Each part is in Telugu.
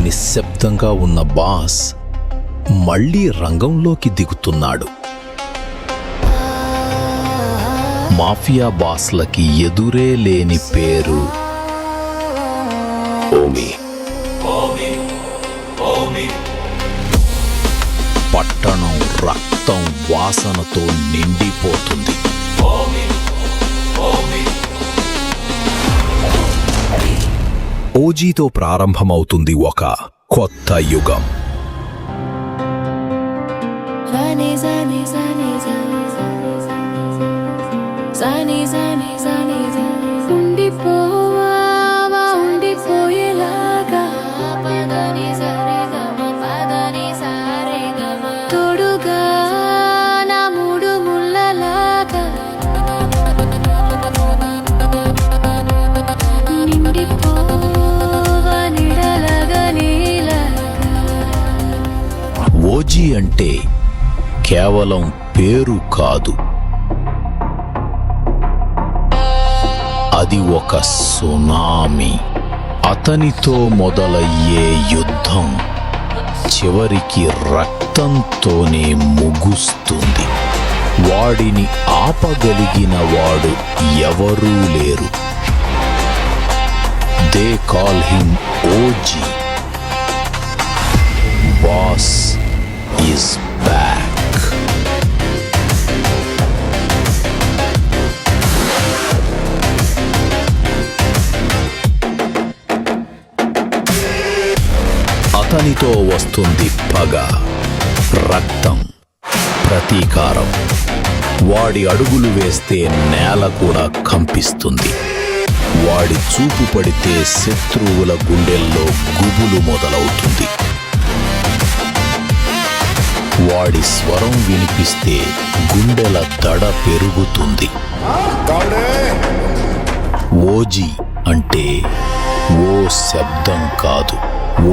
నిశ్శబ్దంగా ఉన్న బాస్ మళ్లీ రంగంలోకి దిగుతున్నాడు. మాఫియా బాస్లకి ఎదురే లేని పేరు ఓమి. పట్టణం రక్తం వాసనతో నిండిపోతుంది. ఓజీతో ప్రారంభమవుతుంది ఒక కొత్త యుగం. ఓజీ అంటే కేవలం పేరు కాదు, అది ఒక సునామీ. అతనితో మొదలయ్యే యుద్ధం చివరికి రక్తంతోనే ముగుస్తుంది. వాడిని ఆపగలిగిన వాడు ఎవరూ లేరు. They call him OG. Boss is back. అతనితో వస్తుంది పగ, రక్తం, ప్రతీకారం. వాడి అడుగులు వేస్తే నేల కూడా కంపిస్తుంది. వాడి చూపు పడితే శత్రువుల గుండెల్లో గుబులు మొదలవుతుంది. వాడి స్వరం వినిపిస్తే గుండెల దడ పెరుగుతుంది. ఓజీ అంటే ఓ శబ్దం కాదు,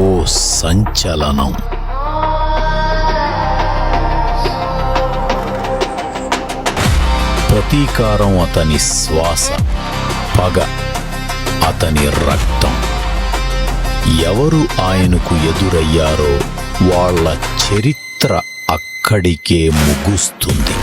ఓ సంచలనం. ప్రతీకారం అతని శ్వాస, పగ అతని రక్తం. ఎవరు ఆయనకు ఎదురయ్యారో వాళ్ళ చరిత్ర అక్కడికే ముగుస్తుంది.